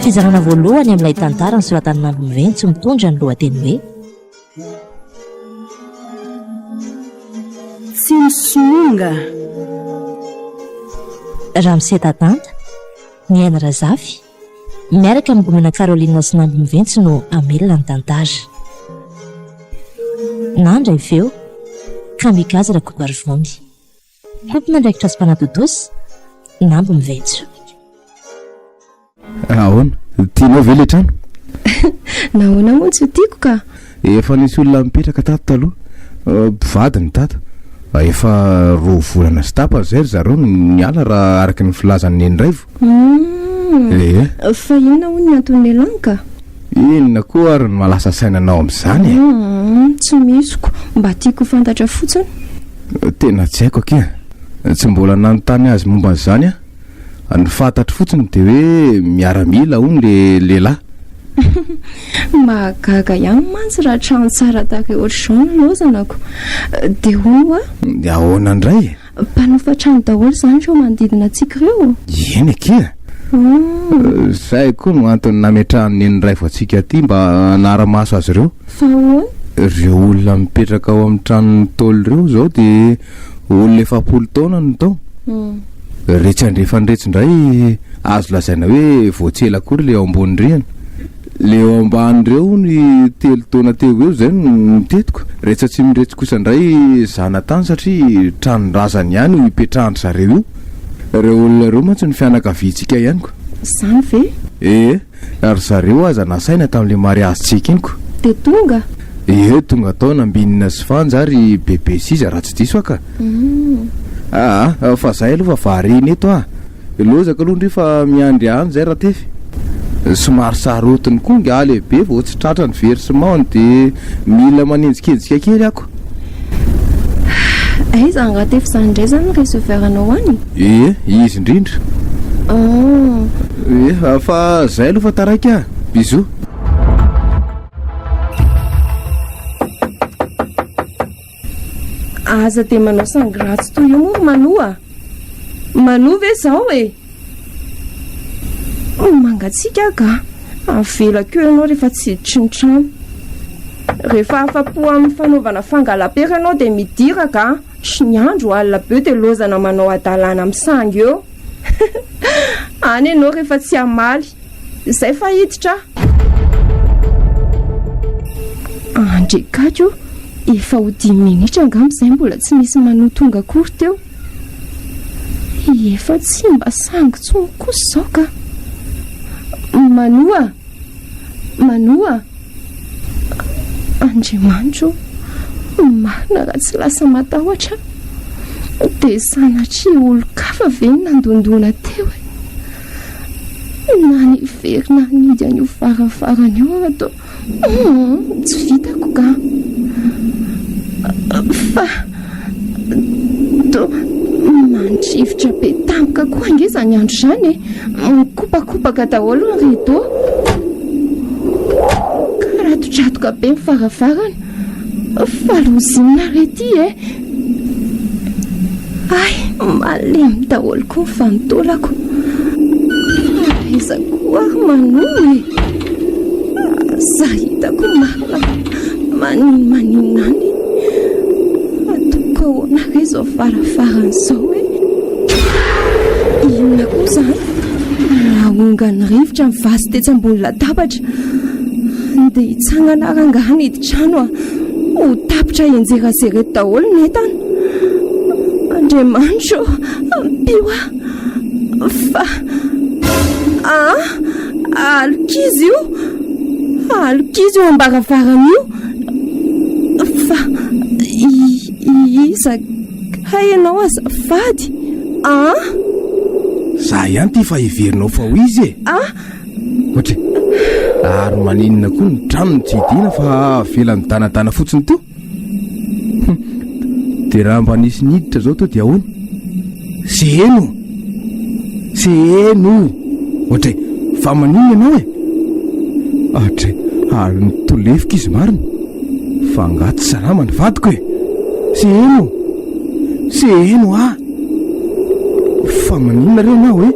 Fizarana voalohany amin'ilay tantara ny soratan'ny Nambo Miventsy mitondra ny lohateny hoe tsy misononga. Ramose Tatanta, ny Aina Razafy, miaraka amin'ny gomena Caroline sy Nambo Miventsy no amelona ny tantara. Nandra iveo Kamikaze Rakotoarivony, tompona ndraikitra sy mpanatodosy Nambo Miventsy. Ahoana, tianao ve le trano? Nahoana moa tsy tiako ka? Efa nisy olona mipetraka tato taloha, mpivadiny tato. Efa roa volana sy tapany zay zareo niala raha araka ny filazan'ny Neniraivo. Fa inona hono ny antony lanka? Inona koa ary ny malasa sainanao amin'izany e? Tsy misiko, mba tiako fantatra fotsiny. Tena tsy haiko akia, tsy mbola nanontany azy momba an'izany a. Ny fantatro fotsiny dia hoe miaramila hono le lehilahy. Mahagaga ihany mantsy raha trano tsara tahaka ohatr'izao no lozanako. Dia hono a? Ahoana indray? Mpanofa trano daholo izany ireo manodidina antsika ireo. Eny akia. Zay koa no antony nametrahany Neniraivo antsika aty mba hanara-maso azy ireo. Fa ahoana? Ireo olona mipetraka ao amin'ny tranon'ny Ntaolo ireo izao dia olona 7 taona no tao. Rehetra andrefandretsy indray azo lazaina hoe voatsela akory le ao ambony rihana. Le ao amban'ireo ny 3 taona teo eo zay no mitetiko. Rehetra tsy miretsy kosa indray zanatany satria tranon-drazany ihany ho ipetrahany zareo io. Ireo olona ireo mantsy ny fianakaviantsika ihany ko. Izany ve? Ary zareo aza nasaina tamin'ilay mariazintsika iny ko. Dia tonga? Tonga tao nambinina sy fanja ary bebe siza raha tsy diso aka. Fa zay aloha fa variny eto lozaka aloha ndry fa miandry any zay raha tefy. Somary sarotiny koa nga lehibe vao tsy tratra ny versement dia mila manenjikenzika kely ako. Aiza angatefy izany indray zany reseveranao any? Izy indrindra. Fa zay aloha fa taraiky bisous. Aza dia manao sangratsy toy io moa manoa. Manoa ve zao e? Mangatsika ka. Avelako eo ianao rehefa tsy hiditry ny trano. Rehefa afa-po amin'ny fanaovana fangalam-pera ianao dia midira ka. Sy ny andro alina be dia lozana manao adalana amin'ny sangy eo. Any ianao rehefa tsy hamaly. Izay fa hiditra. Andrekako efa ho 10 minitra angamba izay mbola tsy misy manoa tonga akory teo. Efa tsy mba sangontsony kosa izao ka. Manoa Andriamanitro, marina raha tsy lasa matahotra dia sanatria olo-kafa ve ny nandondona teo na ny very na nidy an'io farafarany eo ato. Tsy vitako ka. Fa mandrivotra be tampoka koa angeza ny andro izany mikopakopaka daholo ny rideau. Karatotratoka be mifaravarana. Falozinina rety Ay, malemy daholo koa ny fanotolako. Aiza koa ary manoa Za hitako marina maninona any. Atoko ahoana re izao farafarana izao inona koa izany? Nahonga ny rivotra ny vasy tetsy ambony latabatra dia hitsangana rangahany hidi-trano ho tapitra enjerazereto daholo ny entana. Andriamanitro, ampio fa alokizy io ambaravarana io. Fa iza ka ianao azafady? Za ihany ty fa hiverinao fa ho izy ohatra ary maninona koa ny tranony tsy hidiana fa velany danadana fotsiny teo. Dia raha mba nisy niditra zao teo dia ahoana? Seno ohatra fa maninona ianao ohatra ary nitolefika izy marina fa ngaty salama ny vadiko seno fa maninona re ianao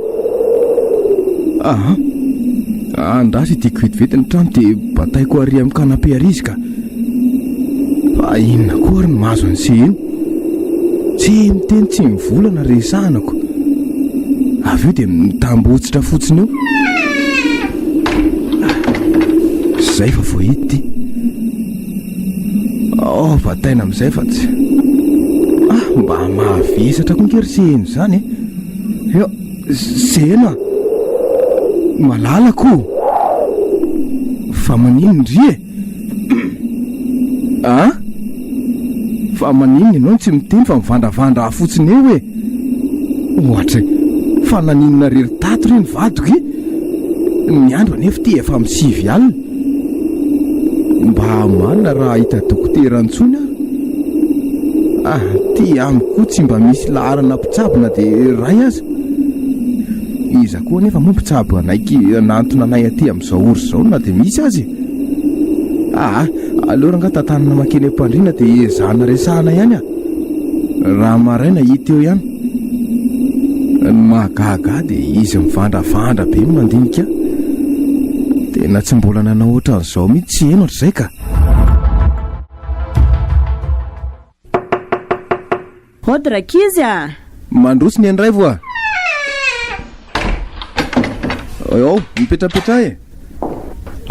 Andrasy tiako vetivety ny trano dia bataiko ary amin'ny kanape ary izy ka. Fa inona koa ary ny mahazo an'se iny? Tsy miteny tsy mivolana resanako. Avy eo dia mitambotsitra fotsiny eo. Zay fa voahity. Bataina amin'izay fa tsy. Mba mahavesatra konkery seheno zany e. Seheno malalako. Fa manino ndry e? Fa manino ianao tsy miteny fa mivandravandra fotsiny eo e. Ohatra fa naninona rery tato reny vadiko e. Ny andro anefa ty efa amin'ny 7 alina. Mba malina raha hita dokotera antsony ty amiko tsy mba misy laharana mpitsabo na dia ray aza. Iza koa nefa moa mpitsabo anaiky nantona anay aty amin'izao orsy zao na dia misy azy. Aleo ranga tantanana makeny am-pandriana dia zana resahana ihany raha maraina hita eo ihany. Mahagaga dia izy mivandravandra be mandinika. Tena tsy mbola nanao ohatran' izao mihitsy tsy heno ohatr'izay ka. Odrakizy mandroso ny andray voa. Mipetrapetra e.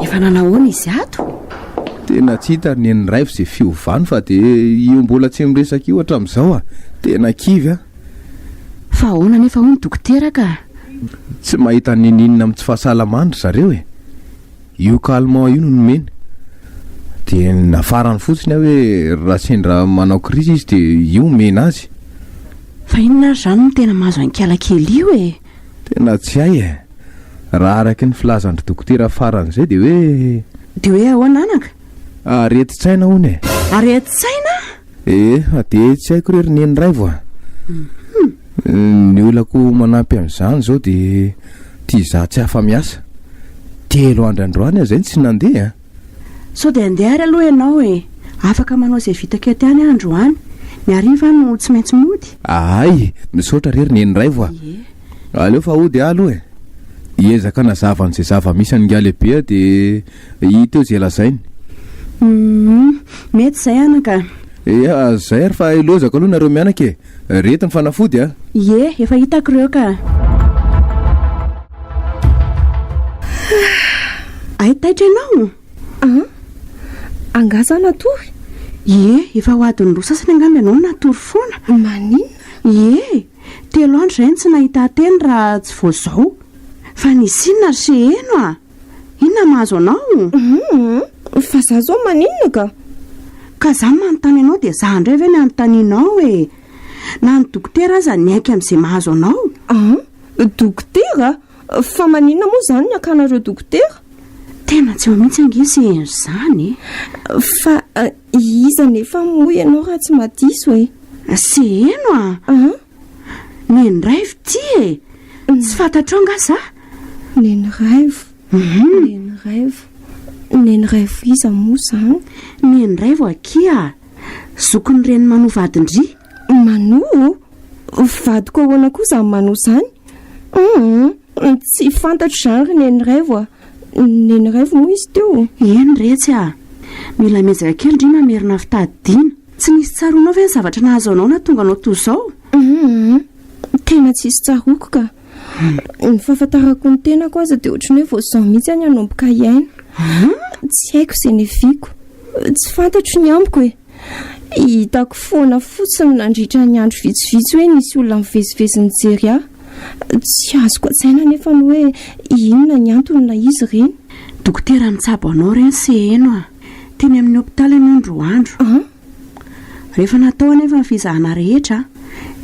Efa nanahoana izy ato? Tena tsy hita ny andray fa izay fiovany fa dia io mbola tsy miresaka io hatramin'izao tena kivy Fa ahoana nefa hoy ny dokotera ka? Tsy mahita ninina amin'ny tsy fahasalamandry zareo e. Io calmant io no nomeny. Dia nafarany fotsiny hoe raha sendra manao krizy izy dia io mena azy. Fa inona zany no tena mahazo ankala kely io e? Tena tsy hay e. Raha araky ny filazan'ny dokotera faran'izay dia hoe ahoana anaka? Areti-tsaina hono e. Areti-tsaina? Dia tsy haiko rery ny ray voa. Ny olako manampy amin'izany zao dia tia izaho tsy hafa miasa. 3 androany izay tsy nandeha. So dia andeha ary aloha ianao e. Afaka manao izay vitako ety any androany. Ny hariva no tsy maintsy mody. Misaotra rery ny ray voa. Aleo fa ody aloha e. Iezaka nazava an'izay zava-misy ny lehibe dia hita eo izay lazainy. Mety izay anaka. Zay ary fa ilozako aloha nareo mianaka e. Reto ny fanafody efa hitako ireo ka. Ahitaitra ianao? Angaza natory? Efa ho adiny roa sasany angamba ianao natory foana. Manina? 3 andro izay tsy nahita teny raha tsy vao zao. Fa nisy inona ry seheno Inona mahazo anao? Fa za zao maninona ka? Ka zany manontany anao dia za indray ve ny anontanianao e. Na ny dokotera aza ny aiky amin'izay mahazo anao. Dokotera? Fa maninona moa zany ny akanareo dokotera? Tena tsy mihitsy angisy izany. Fa iza nefa moa ianao raha tsy madiso e? Seheno Neniraivo ty e. Tsy fantatro anga za. Neniraivo. Neniraivo iza moa zany? Neniraivo akia. Zokony reny Mano vadindry. Mano? Vadiko ahoana koa zany Mano zany? Tsy fantatro zany ry Neniraivo Neniraivo moa izy teo. Eny retsy mila mezaka kely ndry mamerina fitadidiana. Tsy nisy tsaroanao ve ny zavatra nahazo anao na tonga anao toy izao? Tena tsy isy tsaroko ka. Ny fahafantarako ny tenako aza dia ohatran'ny hoe vao zao mihitsy any hanomboka iaina. Tsy haiko izay neviko. Tsy fantatro ny amiko e. Hitako foana fotsiny nandritra ny andro vitsivitsy hoe nisy olona mivezivezy nijery ahy. Tsy azoko an-tsaina nefa ny hoe inona ny antony na izy ireny. Dokotera mitsabo anao ireny seheno teny amin'ny hopitaly any androandro. Rehefa natao anefa ny fizahana rehetra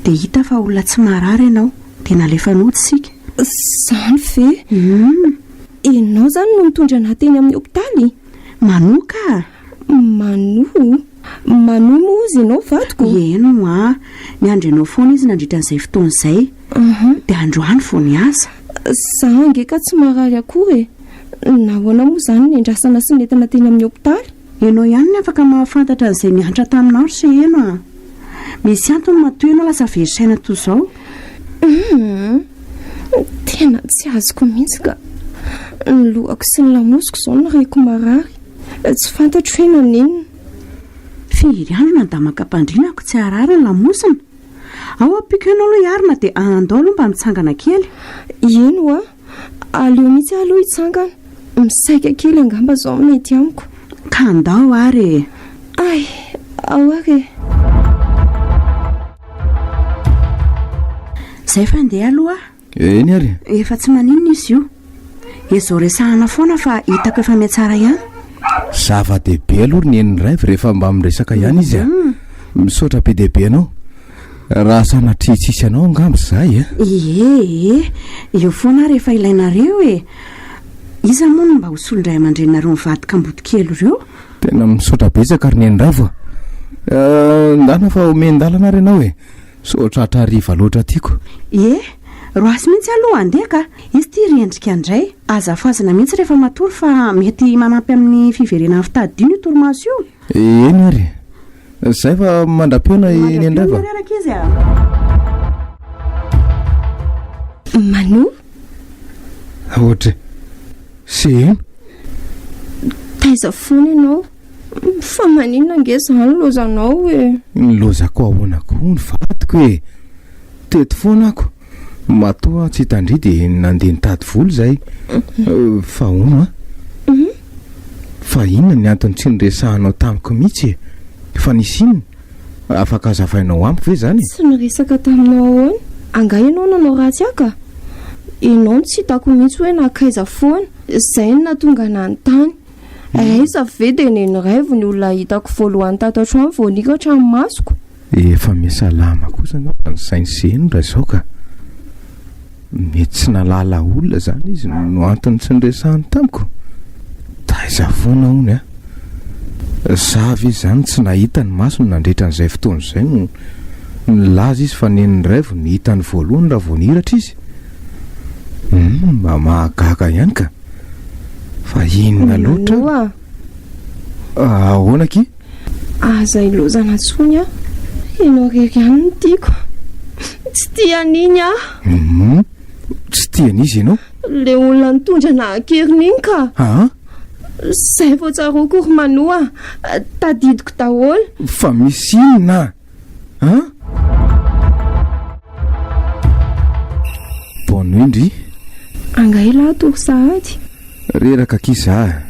dia hita fa olona tsy marary ianao dia nalefa nody sika. Zany ve? Ianao zany no mitondra anahy teny amin'ny hopitaly? Mano ka? Mano moa izy ianao vadiko? Eno ny andro ianao foana izy nandritra an'izay fotoana izay. Dia androany vao niasa. Za angeka tsy marary akory e. Nahoana moa zany ny andrasana sy netana teny amin'ny hopitaly? Ianao ihany ny afaka mahafantatra an'izay miantra taminao ry seheno Misy antony matoy ianao lasa verisaina toy izao. Tena tsy azoko mihitsy ka. Ny lohako sy ny lamosiko izao ny reko marary. Tsy fantatro hoe nanenina. Firy andro na da maka-pandrinako tsy harary ny lamosina. Ao ampiko ianao aloha iarina dia andao aloha mba mitsangana kely. Eno a, aleo mihitsy aloha hitsangana. Misaika kely angamba izao mety amiko. Ka andao ary. Ay, ao ary. Zay fa andeha aloha. Eny ary. Efa tsy maninona izy io. Izao resahana foana fa hitako efa mihatsara ihany. Zava-dehibe aloha ny eny raivo rehefa mba miresaka ihany izy a. Misaotra be dehibe anao. Raha sanatrisisy anao angamba izay eo foana rehefa ilainareo iza moa no mba hosolondray aman-drenareo mivadika amboto kely ireo. Tena misaotra betsaka ary ny eny raivo ndana fa omendalana ary ianao sotratra riva loatra tiako. Roasy mihitsy aloha andeha ka izy ty rendrika andray azafazana mihitsy rehefa matory fa mety manampy amin'ny fiverenana fitadino io torimaso io. Eny ary zay fa mandram-peona eny andrava. Manu ohatra sy eno taiza foana ianao fa maninona nge izany lozanao ny lozako ahoanako ny vadiko teto foana ako matoa tsy hitandry dia nandeha nitady volo zay fa ono fa inona ny antony tsy niresahanao tamiko mihitsy fa nisy inona afaka azavainao amiko ve zany? Tsy niresaka taminao ahoana angaha ianao nanao ratsy aka ianao tsy hitako mihitsy hoe nakaiza foana izay no natonga nanontany aiza ve dia neny raivo ny olona hitako voalohany tato an-trano vao nikatra amin'ny masoko. Efa miasalama kosa anao fa nysainy seno raha izao ka mety tsy nalala olona zany izy no antony tsy niresahany tamiko. Taiza foana hony zavy izy zany tsy nahita ny maso no nandretra n'izay fotoana izay no nilaza izy fa neny raivo ny hitany voalohany raha vao nihiratra izy. Mba mahagaga ihany ka fa inona loatra ahoana ki aza ilozana tsony ianao rery ihany no tiako tsy tian'iny tsy tian'izy ianao le olona nitondra nahakeriny iny ka zay vao tsaroako ry manoa tadidiko daholo fa misy inona bonne nuit angaila tory sahady reraka kiza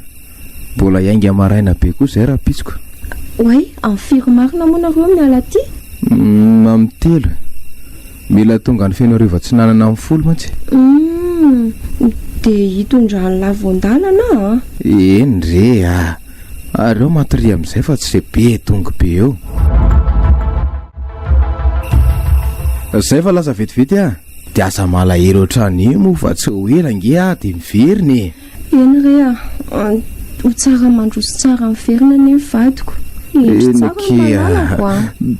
mbola iainga maraina be koa zay raha pitsiko way amin'ny firy marina moa nareo miala ty amin'ny telo mila tonga ny feno ariva tsy nanana amin'ny folo mantsy dia hitondrany lavon-dalana eny re areo matry amin'izay fa tsy zay be tonga be eo zay fa lasa vetivety dia aza malahery ohatrany mo fa tsy ho ela nge dia miveriny eny re ho tsara mandroso tsara miverina ny mivadiko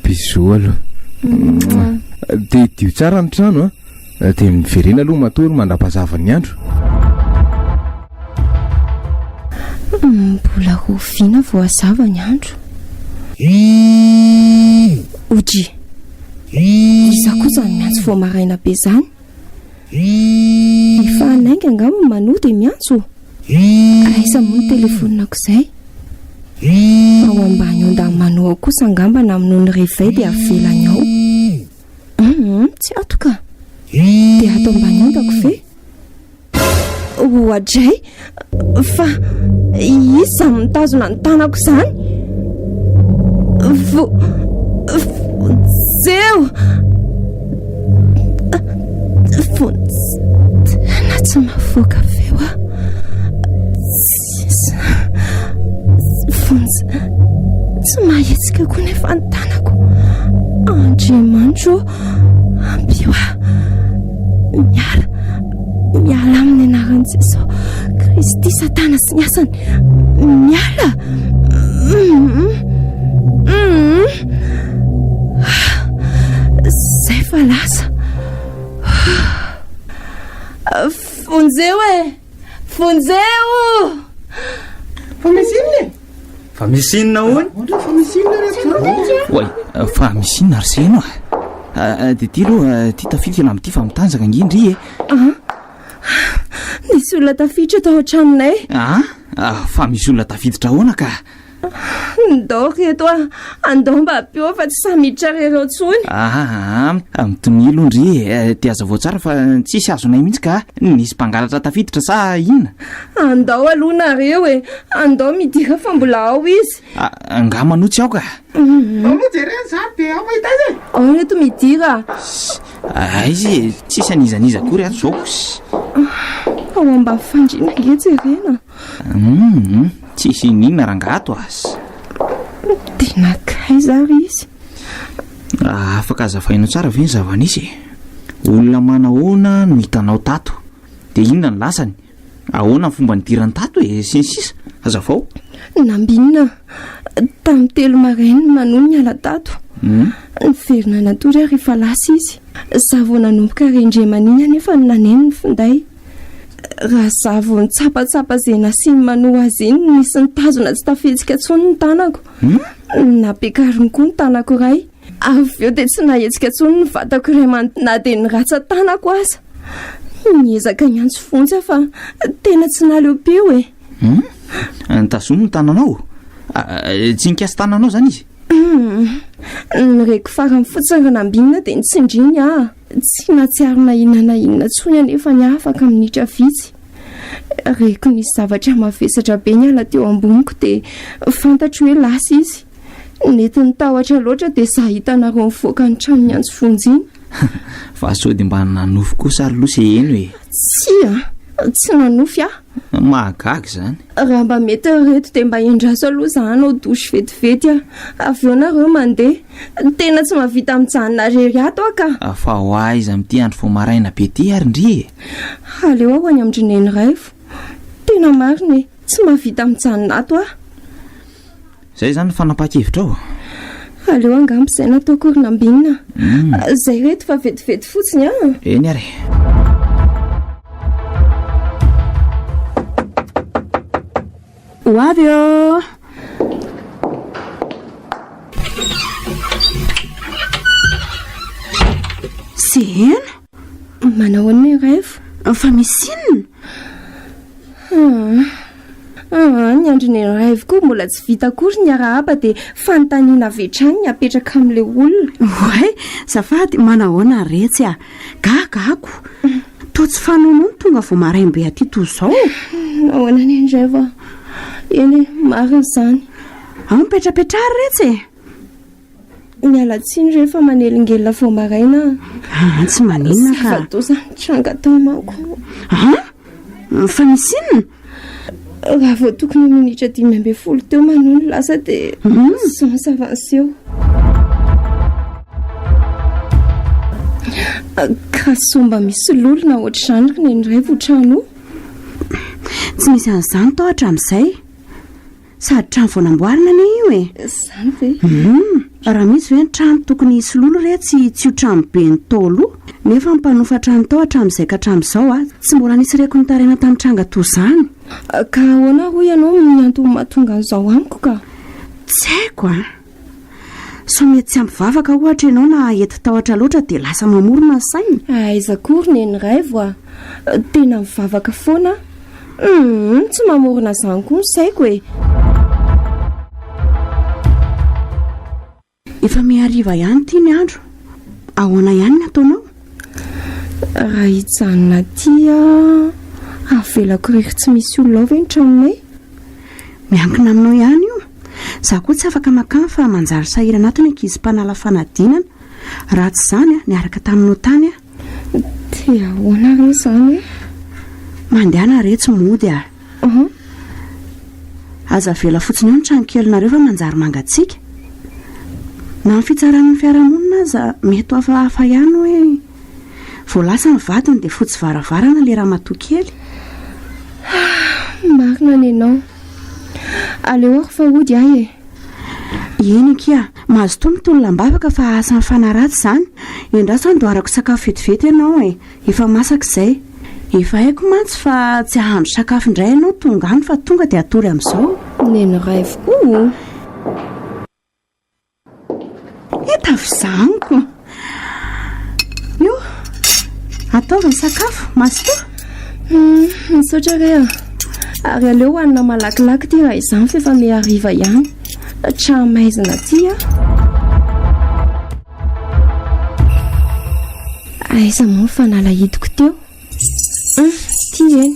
biso aloha dia dio tsara ny trano dia miverena aloha matory mandra-pazavany andro mbola roviana vao azava ny andro odry iza kosa ny miantso vao maraina be zany efa anainga angamba manoa dia miantso aiza moa ny telefoninako izay ao ambany ondany manoa kosa angamba na aminao ny réveil dia avelany ao tsy atoka dia ato ambany ondako ve oadray fa iza mitazona ny tanako izany zeo tena tsy mafoaka veo tsy mahetsika koa nefa ny tanako andriamanitro ambio miala amin'ny anarany jesosy kristy satana sy ny asany miala zay fa lasa fonjeo fa misinona hoy way fa misinona ary seno dia ty aloha ty tafiditra na amin'ity fa mitanjaka ngindry nisy olona tafiditra tao an-tranonay. Fa misy olona tafiditra ahoana ka? Ndao reto andao mba apeo fa tsy samiditra rereo ntsony. Mitonilo ndry ty aza vao tsara fa tsisy azonay mihitsy ka nisy mpangalatra tafiditra sa inona? Andao aloha nareo andao midira fa mbola ao izy. Nga manotsy ao ka? Jereny za de ao mahita izy. Ao reto midira. Izy tsisy anizaniza kory ato zao. Ao ambany fandriana nge jerena. Tsisy ninona rangato azy. Tena kay zary izy. Afaka azavainao tsara ve ny zava-nisy? Olona manahoana no hitanao tato? De inona ny lasany? Ahoana ny fomba nidirany tato sy ny sisa? Azavao? Nambinina tamin'ny 3 maraina manono ny ala tato. Niverina natory rehefa lasa izy. Za vao nanomboka rendremaniny anefa naneny ny finday. Raha za vao nitsapatsapa izay nasiany manoa azy iny nisy nitazona tsy tafetsika ntsony ny tanako. Napiakariny koa ny tanako iray. Avy eo dia tsy nahetsika ntsony ny vatako iray na dia ny ratsa tanako aza. Niezaka niantso fontsy fa tena tsy naleo-peo e. Nitazomy ny tananao? Tsy nikasy tananao zany izy? Nireko farany fotsiny nambinina dia nitsindriny tsy natsiarona inona tsony anefa ny afaka minitra vitsy. Reko nisy zavatra mavesatra be ny ala teo amboniko dia fantatro hoe lasa izy. Nety nitahotra loatra dia za hitanareo mivoaka ny trano ny antso fonjiny. Fa sao dia mba nanofy kosa ary losa eny hoe? Tsy nanofy mahagaga zany. Raha mba mety reto dia mba endraso aloha za hanao dosy vetivety avy eo nareo mandeha. Tena tsy mahavita mijanona rery ato ka. Fa ho aiza amin'ity andro vao maraina be ty ary ndry. Aleo aho any amindrineny raivo. Tena marina tsy mahavita mijanona ato Zay zany fanapa-kevitra ao. Aleo angamba izay nataoko ry nambinina. Zay reto fa vetivety fotsiny Eny ary. Ho avy eo. Sena? Manao ny raivo. Fa misy inona? Ny androny raivo koa mbola tsy vita kory ny arahaba dia fanontaniana avetrany apetraka amin'ilay olona. Oay, zafady manahoana retsy gagako. Toa tsy fanonono tonga vao maraimbe aty toy izao. Ahoana ny raivo eny marina izany. Mipetrapetrary retsy Mialatsiny rehefa manelingelina vao maraina. Tsy maninona ka. Fatoza tranga tao manko. Fa misy inona? Raha vao tokony minitra 12 teo manono lasa dia sans s'avancer. Ka somba misy lolona ohatr'izany ry neny raivo trano. Tsy misy an'izany tao hatramin'izay. Sady trano vao namboarina anie io Izany ve? Raha misy hoe ny trano tokony hisy lolo re tsy ho trano be ny taolo. Nefa mpanofa trano tao hatramin'izay ka hatramin'izao tsy mbola nisy reko nitarena tamin'ny tranga toy izany. Ka ahoana hoy ianao miantony mahatonga an'izao amiko ka? Tsy haiko so mety tsy ampivavaka ohatra ianao na ety tahotra loatra dia lasa mamorona ny sainy. Aiza kory neny raivo tena mivavaka foana. Tsy mamorona izany koa ny saiko Efa miariva ihany ity ny andro. Ahoana ihany ny ataonao? Raha hijanona ty avelako rehefa tsy misy olona ao ve ny tranonay? Miankina aminao ihany io. Za koa tsy afaka makany fa manjary sahira anatiny ankizy mpanala fanadinana. Raha tsy izany niaraka taminao tany dia ahoana re izany mandehana re tsy mody aza vela fotsiny eo ny tranonkelinareo fa manjary mangatsiaka. Na ny fitsaran'ny fiarahamonina aza mety hafa ihany hoe vao lasa ny vadiny dia fotsy varavarana le raha matoa-kely. Marina nenao. Aleo fa ody Eny kia, mahazo toa mitolona mbavaka fa asan'ny fanaratsy izany. Endraso andoharako sakafo vetivety ianao efa masaka izay. Efa haiko mantsy fa tsy ahandro sakafo indray ianao tonga any fa tonga dia atory amin'izao. Neny raivo koa. Tafizaniko. Io, ataovy ny sakafo, masotoa. Misaotra re ary aleo hoanina malakilaky ty raha izany fefa miariva ihany tramaizina ty aiza moa fanalahidiko teo ty eny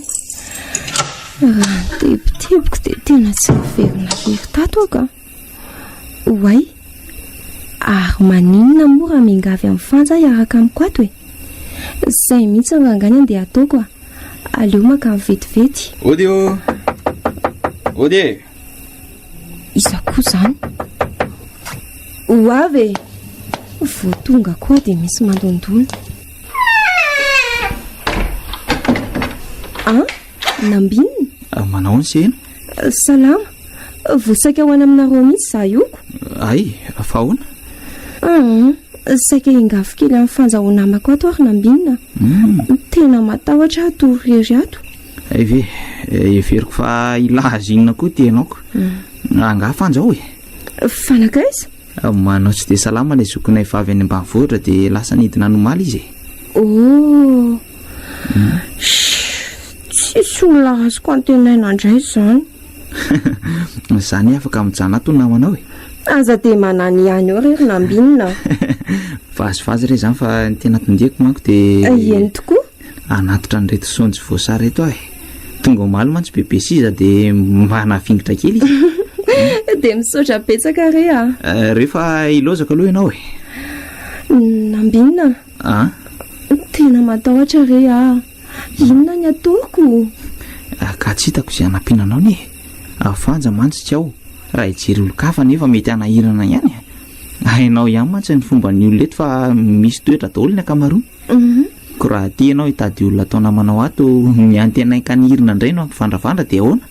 raha teboteboka dia tena tsy miverina very tato aka oay ary maninona moa raha mingavy amin'ny fanja iaraka amiko ato e zay mihitsy rangany andeha ataoko aleo maka mivetivety ody iza koa zany hoavy vo tonga koa dia misy mandondona nambinina manao ny sena salama vosaika ho any aminareo mihitsy za ioko ay fahoana saika ingafy kely amin'ny fanjahoana amako ato ary nambinina tena matahotra atorery ato ve everiko fa ilaza inona koa tenaoko anga fanjao e fanakaiza manao tsy dia salama ilay zokonay vavy any ambanivohitra dia lasa nidina anomaly izy tsisy olona azoko antenaina indray zany zany afaka mijana ato namanao e aza dia manany ihany eo rery nambinina vazivazy re zany fa tena tondeko manko dia eny tokoa anatitra ny reto sonjy voasary reto ahy tonga omaly mantsy bebe siza dia manavingitra kely izy dia misaotra betsaka re rehefa ilozaka aloha ianao e nambinina tena matahotra re inona ny ataoko ka tsy hitako izay anampinanao ny afanja mantsy aho raha ijery olo-kafa nefa mety anahirana ihany hainao ihany mantsy ny fomba ny olona eto fa misy toetra daholo ny akamaroany ko raha ty ianao hitady olona atao namanao ato miantenaika nihirina indray no ampivandravandra dia ahoana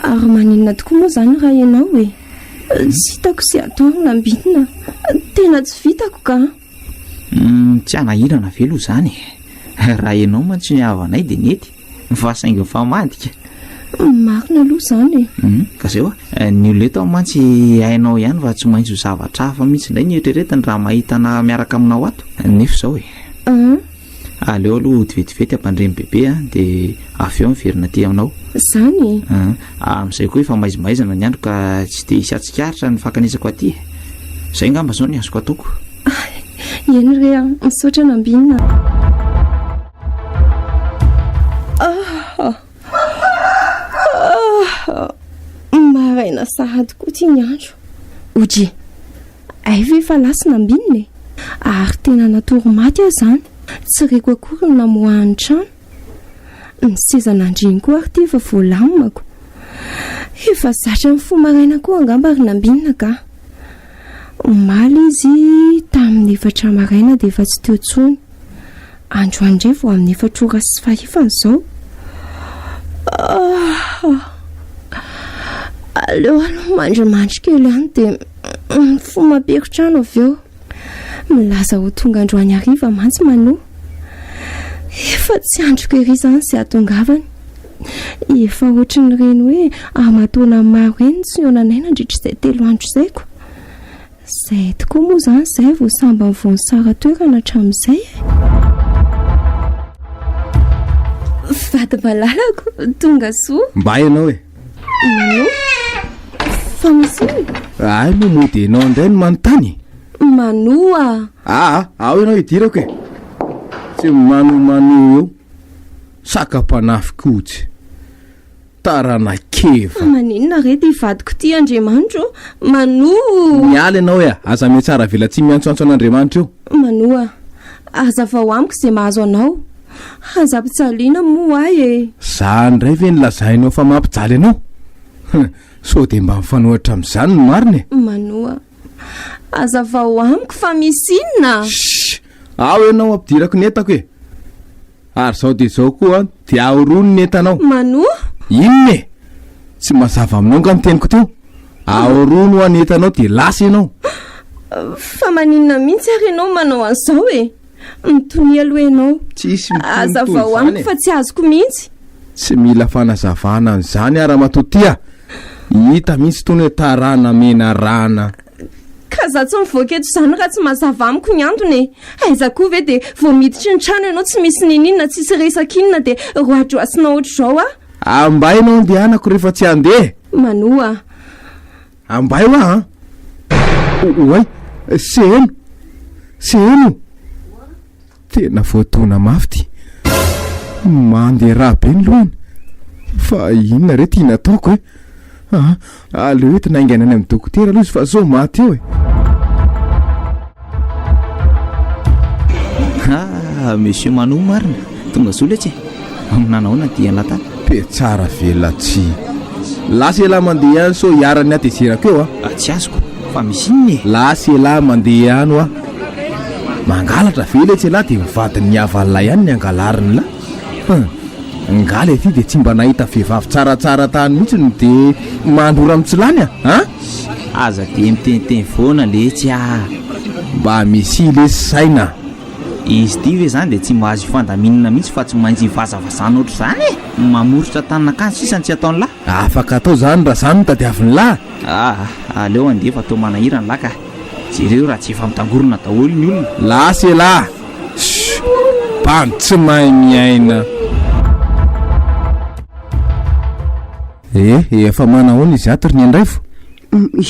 ary maninona tokoa moa zany raha ianao e tsy hitako sy atao nambinina tena tsy vitako ka tsy anahirana velo zany raha ianao mantsy havanay dia nety fasaingo famadika marina aloha zany ka zay oa ny olona eto mantsy hainao ihany fa tsy maintsy ho zavatra hafa mihitsy indray ny eritreretiny raha mahitana miaraka aminao ato nefa zao e aleo aloha hodivetivety ampandremy bebe dia avy eo miverina ty aminao zany amin'izay koa efa maizimaizana ny andro ka tsy dia hisy atsikaritra ny fankanesako aty zay ngamba zao ny azoko ataoko eny re misaotra nambinina maraina sahady koa ty ny andro oje ay ve fa lasi nambinina e ary tena natoro maty aho zany tsy reko akory ny namoahany trano ny sezanandriny koa ary ty efa voalamimako efa zatra ny fo maraina koa angamba ary nambinina ka omaly izy tamin'ny efatra maraina dia efa tsy teo tsony androandray vo amin'ny efatra ora sy fahefana zao aleo aloha mandrimandry kely any dia fo mamperitrano avy eo milaza ho tonga androany ariva mantsy manoa efa tsy androko ery zany sy atongavany efa ohatry ny reny hoe amatona maro eny tsy onanay nandritra izay 3 andro izayko zay tokoa moa zany zay vo samba mivony sara toerana hatramin'izay vady malalako tonga soa mba ianao e mano fa misy ay moa mody ianao indray no manontany manoa ao ianao hidirako e tsy manomano eo sakam-panafikotsy tarana keva maninona rety hivadiko ty Andriamanitra mano miala ianao e aza mia tsara vela tsy miantsoantso an'Andriamanitra eo manoa aza vao amiko izay mahazo anao aza mpitsaliana moa ay e za ndray ve nilazainao fa mampijaly anao so dia mba mifanohatra amin'izany no marina e manoa aza vao amiko fa misy inona ao ianao ampidirako ny entako e ary zao dia zao koa dia ahorono ny entanao manoa inona e tsy mazava aminao nga miteniko teo ahorono ho anentanao dia lasa ianao fa maninona mihitsy ary ianao manao an'izao e mitony aloha ianao tsisy aza vao amiko fa tsy azoko mihitsy tsy mila fanazavana an'izany ara-matotia hita mihitsy tony hoe tarana mena rana ka za tsy mivoaka eto izany raha tsy mazava amiko ny antony e. Aiza koa ve dia vao miditry ny trano ianao tsy misy ninina tsisy resakinina dia roadroasina ohatr'izao a. Ambay ianao andehanako rehefa tsy andeha. Manoa. Ambay ho a. Oay, seheno. Tena voatona mafy ty. Mandeha raha be ny lohany. Fa inona re tia nataoko e? Aleo hoe tinaingainany amin'ny dokotera aloha izy fa zao maty eo e. Monsieur Manou marina tonga soletsy nanahona dia lata be tsara vela tsy lasa elahy mandeha any so hiarany atezerako eo a. Tsy azoko fa misy inny lasa elahy mandeha any a mangalatra vela tsy elahy dia mivadiny havalay ihany ny angalariny la ngala ety dia tsy mba nahita vehivavy tsaratsara tany mihitsy no dia mandrora mitsilany a aza dia miteniteny foana letsy mba misy le saina izy ty ve zany dia tsy mahazo fandaminana mihitsy fa tsy maintsy vazavazana ohatr' izany mamorotra taninakanjo sisany tsy ataony lahy afaka atao zany raha zany mitadiaviny lahy aleo andefa atao manahira ny laka jereo raha tsy efa mitangorona daholo ny olona lasa elahy bany tsy mahay miaina efa manahoana izy atry ny andraifo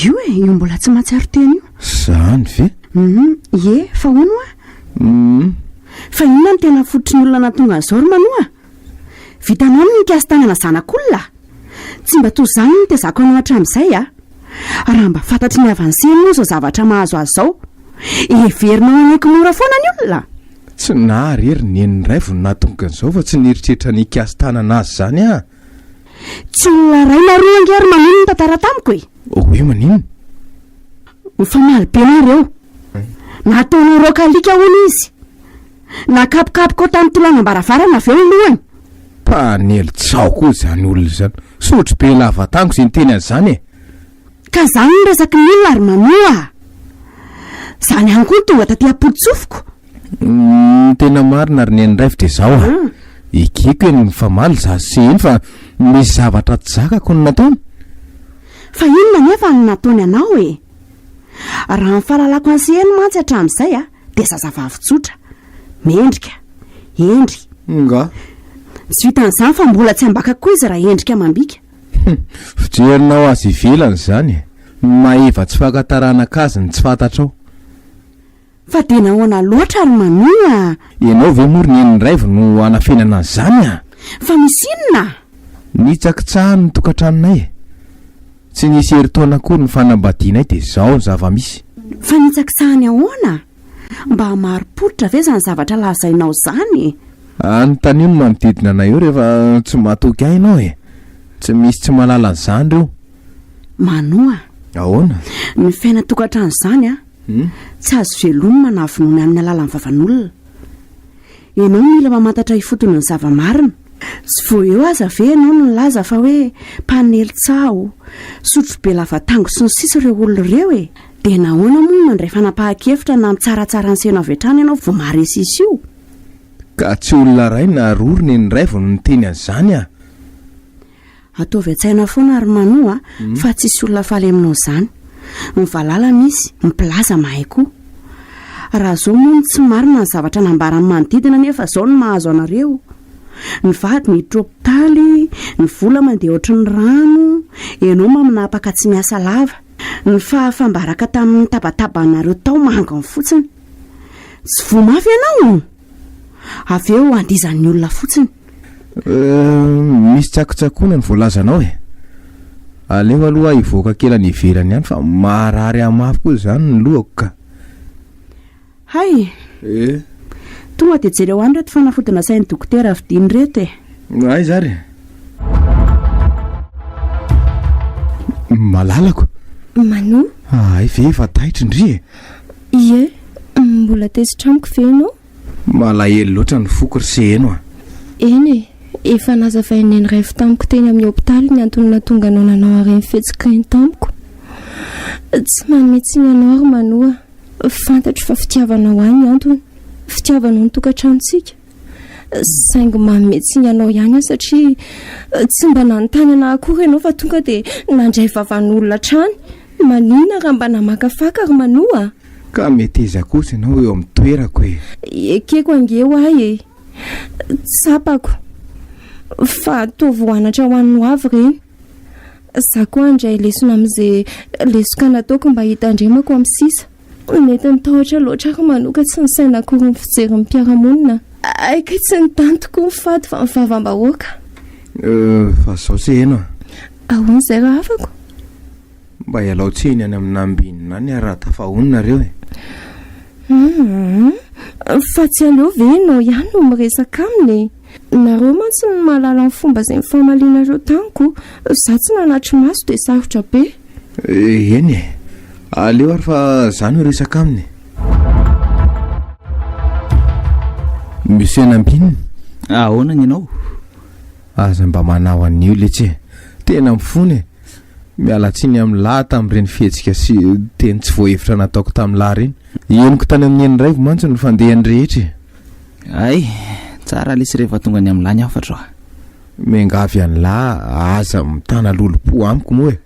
io io mbola tsy mahatsiaro teny io zany ve fa ono fa inona ny tena fototry ny olona natonga an'izao ry Manoa vitanao amin'ny nikasy tanana zanak'olona tsy mba toy izany ny tezako anao hatramin'izay raha mba fantatry ny avanseny moa izao zavatra mahazo azy izao everinao anaiky mora foana ny olona tsy naharery ny eniny raivony natonga an'izao fa tsy nieritreritra nikasy tanana azy zany tsy olona ray na roa angery manino ny tantara tamiko hoe manino mifamaly be nareo nataonao rokalika hono izy nakapokapoko tamin'ny tolanam-baravarana avy eo ny lohany panely tsao koa zany olona zany sotro be lava tango izay niteny an'izany ka zany ny resaky ny olona ary Manoa zany ihany koa ny tonga taty apolotsofoko tena marina ary ny endraivo dia zao ekeko eny mifamaly za seny fa misy zavatra tsy zakako ny nataony fa inona nefa ny nataony anao raha mifahalalako ansehany mantsy hatramin'izay dia zazavavy-tsotra mendrika endry nga tsy vitan'izany fa mbola tsy ambaka koa izy raha endrika mambika fijerinao azy ivelany zany maheva tsy fankataranaka azy ny tsy fantatrao fa dia nahoana loatra ary Manoa ianao ve mory ny eniny raivo no anafenana an'izany fa misy inona nitsakitsahany ny tokantranonay tsy nisy heritaona kory ny fanambadianay dia zao ny zava-misy fa nitsakitsahany ahoana mba hamaropoitra ve zany zavatra lazainao zany anytany ino manodidina anay eo rehefa tsy matoky ahy ianao tsy misy tsy malala an'izany reo Manoa ahoana ny fiaina tokantrano zany tsy azo velony manavonony amin'ny alalan'ny vavan'olona ianao mila mamantatra ifotony ny zava-marina tsy vo eo aza ve ianao no nilaza fa hoe mpanely tsao sotro be lava-tango sy ny sisa ireo olona ireo dia nahoana moa mandray fanapahan-kevitra na mitsaratsara ny sena avy hatrany ianao vo maharesisy io ka tsy olona ray na rorony ny ray vo no niteny an'izany ataovy an-tsaina foana ary Manoa fa tsisy olona faly aminao izany ny valala misy miplaza mahay koa raha zao moa tsy marina ny zavatra nambarany manodidina nefa zao ny mahazo anareo ny vady ny tropitaly ny vola mandeha ohatry ny rano ianao maminapaka tsy miasa lava ny fahafambaraka tamin'ny tabatabanareo tao mangany fotsiny tsy vomafy ianao avy eo andizan'ny olona fotsiny misy tsakotsakoana ny voalazanao aleo aloha hivoaka kela ny ivelany ihany fa maharary amafy koa zany ny lohako ka hay tonga dia jereo any reto fanafodina sain'ny dokotera vidiny reto ay zary malalako Manoa ay ve efa taitra indry ie mbola tezitramiko ve ianao malahelo loatra ny foko ry seheno eny efa nazavain'ny eny raivo tamiko teny amin'ny hopitaly ny antonona tonga anao nanao areny fetsikainy tamiko tsy manmetsiny anao ary Manoa fantatro fa fitiavanao any antony fitiavanao ny tokantranontsika saingy mametsiny anao ihany satria tsy mba nanontany ana akory ianao fa tonga dia nandray vavan'olona trany manina raha mba namakafaka ry manoa ka mety iza kosa ianao eo amin'ny toerako e. Ekeko angeo ahy e. Tsapako fa tovoanatra ho an'ny avy reny. Za koa andray lesona amin'izay lesoka nataoko mba hitandremako amin'ny sisa. Mety nitahotra loatra ry manoka tsy nisaina akory ny fijery ny mpiara-monina. Aika tsy nitantoko ny fady fa mivava-mbahoaka. Fa zao se eno ahoana izay raha afako? Mba hialao tsiny any amin'ny ambinina any raha tafahononareo e. Fa tsy aleo ve no ihany no miresaka aminy. Nareo mantsy ny mahalala ny fomba izay mifamalianareo taniko. Za tsy nanatry maso dia sarotra be. Eny e, aleo ary fa zany ho resaka aminy. Monsieur Nambinina, ahoana ianao? Aza mba manao an'io letsy e. Tena mifony e. Miala tsiny amin'ny lahy tamin'ireny fihetsika sy teny tsy voahevitra nataoko tamin'ny lahy reny. Eniko tany amin'ny eniraivo mantsy ny fandehany rehetra. Ay, tsara lesy rehefa tonga ny amin'ny lahy ny afatra. Mengavy an'ny lahy aza mitana lolo-po amiko moa e.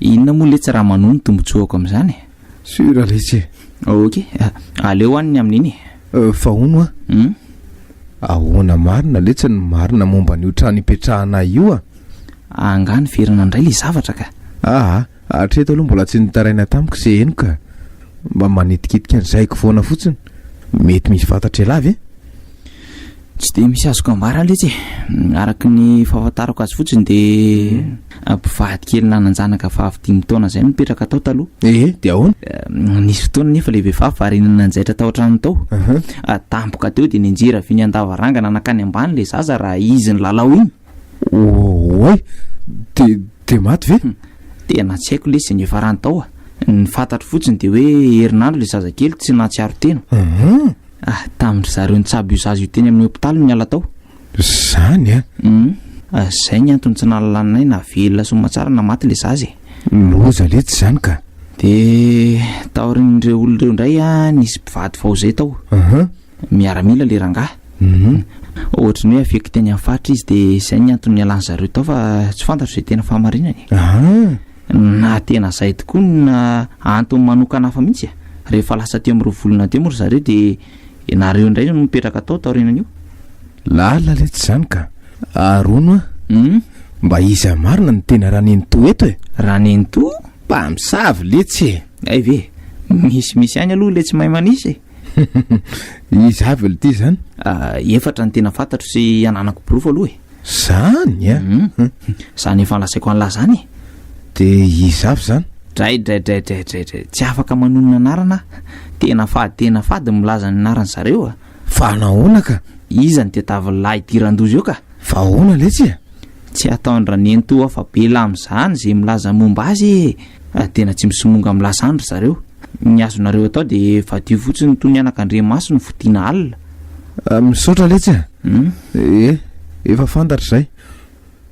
Inona moa letsy raha manono tombotsoako amin'izany? Sura letsy. Ok, aleo aniny amin'iny. Fa hono a? Ahoana marina letsy ny marina momba n'io trano ipetrahana io a? Angany verana indray le zavatra ka. Hatreto aloha mbola tsy nitaraina tamiko se eno ka. Mba manitikitika an'izayko foana fotsiny. Mety misy fantatra lavy e? Tsy dia misy azoko ambara letsy e. Araka ny fahafantarako azy fotsiny dia mpivady kely nananjanaka fa avy 5 taona izay mipetraka tao taloha. Dia ahoana? Nisy fotoana nefa le vehivavy varenana nanjaitra tao an-trano tao. Tampoka teo dia ninjera avy ny an-davarangana nakany ambany le zaza raha izy ny lalao iny. Oy, de maty ve? Tena tsy haiko lesy ny efa rano tao. Ny fantatro fotsiny dia hoe herinandro le zazakely tsy nahatsiaro tena. Tamin'ny zareo nitsabo io zaza io teny amin'ny hopitaly ny ala tao. Zany a? Zay ny antony tsy nalalanay na velona somatsara na maty le zaza e. Loza letsy zany ka. Dia taorin'ireo olon'ireo indray nisy mpivady vao zay tao. Miaramila le rangahy. Ohatra ny hoe afeky teny amin'ny fatra izy dia izay ny antony nialany zareo tao fa tsy fantatro izay tena fahamarinany. Na tena izay tokoa na antony manokana hafa mihitsy rehefa lasa teo amin'ny 2 volana teo moa zareo dia nareo indray no mipetraka tao taorinan'io. Lala letsy zany ka. Arono a? Mba izy marina ny tena Ranento eto e. Ranento? Mpamosavy letsy e. Ay ve, misy any aloha letsy mahay manisy e. Izy avy le ty zany? Efatra ny tena fantatro sy ananako pirofo aloha e. Zany a? Zany efa lasaiko an'lahy zany e. Dia izy avy zany? Dray tsy afaka manonona anarana. Tena fady milaza ny anarany zareo a. Fa nahoana ka? Iza ny tetavy lahy idiran-dozy eo ka. Fa ahoana letsy e? Tsy ataony Ranento fa be lahy amin'izany izay milaza momba azy e. Tena tsy misomonga milaza andro zareo. Ny azonareo atao dia vadio fotsiny toy ny anak'Andriamaso ny fotiana alina. Misaotra letsy e? Efa fantatra izay.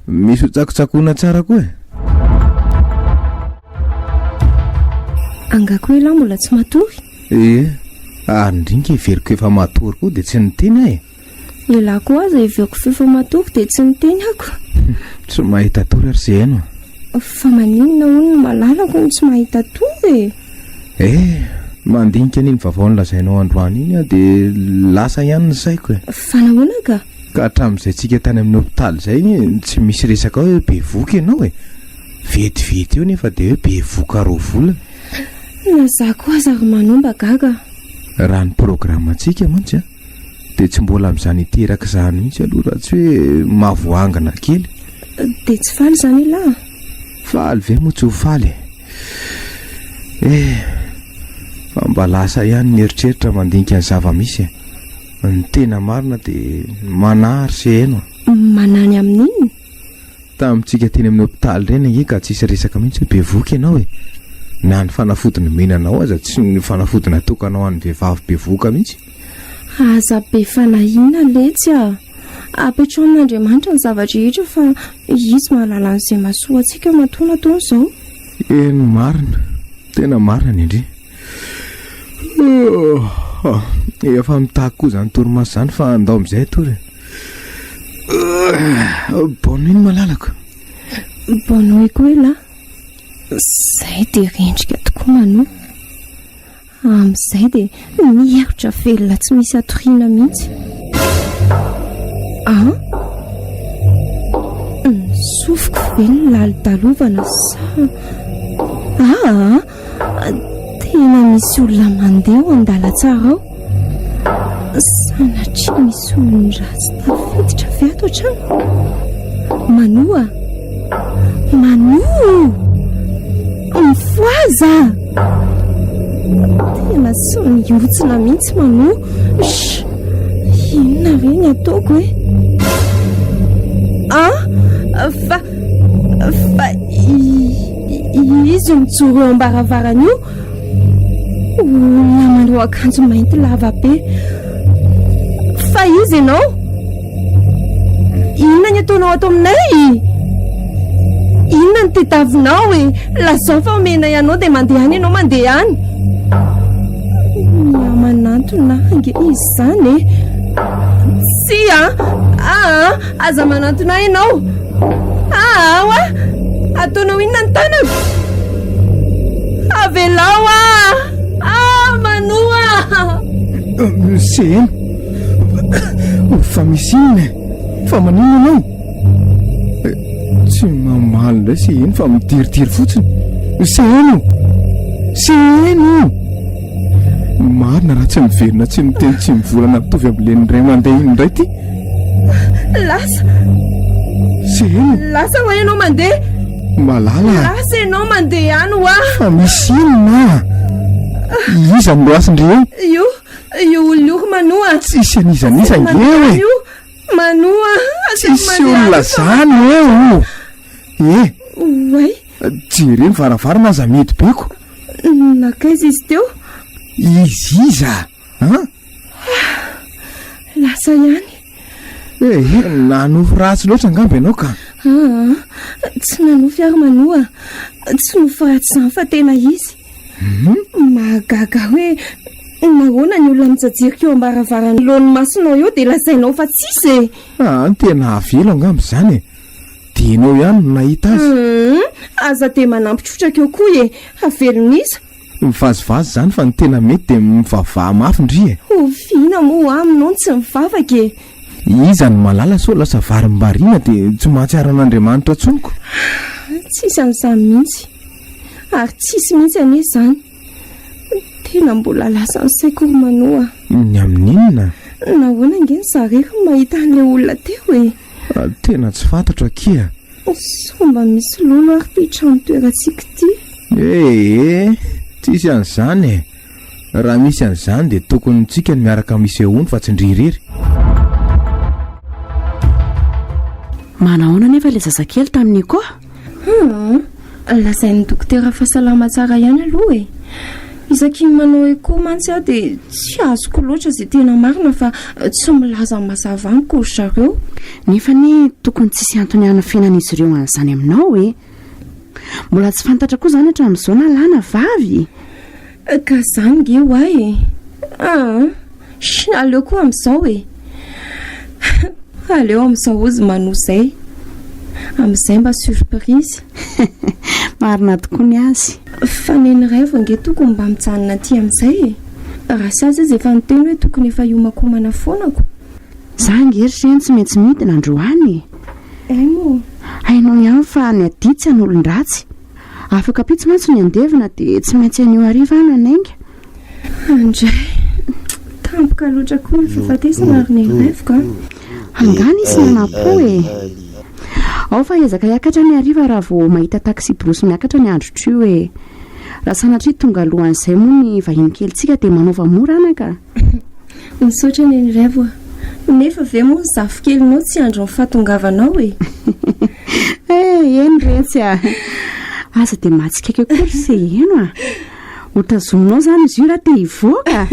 Misy hotsakotsakona tsara koa e. Angako hoe lahy mbola tsy matory? Andrinka everiko efa matory koa dia tsy niteny ahy. Elahy koa aza everiko fefa matory dia tsy niteny ako. Tsy mahita tory ary izay haino. Fa maninona hono no malalako no tsy mahita tory e? Mandinika n'iny vavao nilazainao androany iny a dia lasa ihany ny saiko e. Fa nahoana ka? Ka hatramin'izay tsika tany amin'ny hopitaly izay tsy misy resaka hoe be voka ianao e. Vetivety eo nefa dia hoe be voka roa-volana. Na za koa aza ry manomba gaga. Raha ny programantsika mantsy a dia tsy mbola amin'izany hiteraka izany mihitsy aloha raha tsy hoe mavoangana kely. Dia tsy faly izany lahy? Faly ve moa tsy ho faly fa mba lasa ihany ny eritreritra mandinika ny zava-misy ny tena marina dia manary se haino. Manany amin'iny? Tamintsika teny amin'ny hopitaly ireny ka tsisy resaka mihitsy hoe be voka ianao e. Na ny fanafodina menanao aza tsy ny fanafodina tokanao an'ny vehivavy be voka mihitsy. Aza be fanahina letsy a. Apetrao amin'Andriamanitra ny zavatra rehetra fa izy mahalala an'izay mahasoa antsika matoana taona izao. Marina, tena marina ny indri. Efa mitahako koa izany torimaso izany fa andao amin'izay tory. Bonne nuit malalako. Bonne nuit koa lahy. Zay dia rendrika tokoa Mano. Amin'izay dia mihevitra velona tsy misy atoriana mihitsy. Nisofiko velona lalidalovana sa tena misy olona mandeha ao an-dalantsara ao. Sanatria misy olon-dratsy tafiditra avy ato hatrany. Manoa mifoaza. Tena sy miotsina mihitsy Mano. Inona re ny ataoko e? Fa izy mijoro eo am-baravarana io. Olona manao akanjo mainty lava be. Fa izy ianao? Inona ny ataonao ato aminay? Inona ny tetavinao e? Lazao fa omena ianao dia mandeha any ianao mandeha any. Manantona ange izy izany e. Si aza manantona ianao. Ataonao inona ny tanako? Avelao Manoa. Seny fa misy inona? Fa manino ianao? Tsy mamaly indray Seny fa midiridiry fotsiny. Seny marina raha tsy miverina tsy miteny tsy mivolana mitovy amin'ilay ray mandeha iny indray ty. Lasa ho ianao mandeha. Malala. Lasa ianao mandeha any ho fa misy inona? Iza no asindreo? Io olona io Manoa. Tsisy anizanisa ngeo e. Manoa. Tsisy olona zany eo. Way. Jere ny varavarana aza mety beko. Nakaiza izy teo? Iza? Lasa ihany. Nanofo ratsy loatra angamba ianao ka. Tsy nanofy ary Manoa. Tsy nofo ratsy izany fa tena izy. Mahagaga hoe nahoana ny olona mijajirika eo am-baravarana loan'ny masonao eo dia lazainao fa tsisy e. Tena avelo angamba izany e. Dienao ihany no nahita azy. Aza dia manampitrotraka eo koa e. Avelon'iza. Mivazivazy izany fa ny tena mety dia mivavaha mafy ndry e. Oviana moa aminao tsy mivavaka e. Iza ny malala so lasa varim-bariana dia tsy mahatsiaro an'Andriamanitra tsoniko. Tsisy an'izany mihitsy. Ary tsisy mihitsy anie izany. Tena mbola lasa ny saiko Manoa. Ny amin'inona? Nahoana nge zareo mahita an'ilay olona teo e. Tena tsy fantatra kia. Somba misy lolo ary pitra amin'ny toerantsika ity. Tsisy an'izany e. Raha misy an'izany dia tokony tsika ny miaraka misy eo ony fa tsy ndririry. Manahoana nefa ilay zazakely tamin'ny koa? Lazain'ny dokotera fahasalama tsara ihany aloha e. Isaky manao eko mantsy aho dia tsy azoko loatra izay tena marina fa tsy milaza mazava any kory zareo. Nefa ny tokony tsisy antony hanafianan'izy ireo an'izany aminao e. Mbola tsy fantatra koa izany hatramin'izao na lahy na vavy. Ka izany nge hoay e. Aleo koa amin'izao e. Aleo amin'izao ozy Manoa izay. Amin'izay mba surprise. Marina tokoa ny azy. Fa neny iray vao nge tokony mba mijanona aty amin'izay e. Raha sy azy efa niteny hoe tokony efa iomakomana foanako. Za ngery tsy maintsy midina androany. Moa. Hainao ihany fa ny ady tsy an'olon-dratsy. Afaka pitsy mantsy ny andevina dia tsy maintsy anio hariva any anainga. Andray. Tampoka loatra koa ny fifatesana ary ny revoka. Angana izy nanapo e. Ao fa ezaka hiakatra ny hariva raha vao mahita taxi brosy miakatra ny andro-trio e. Raha sanatria tonga alohan'izay moa ny vahiny kelitsika dia manaova mora anaka. Misaotra ny revo. Nefa ve moa ny zafokelinao tsy andro ny fahatongavanao e. Eny retsy a. Aza dia matsikaka kory se eno a. Hotazominao izany izy io raha te hivoaka.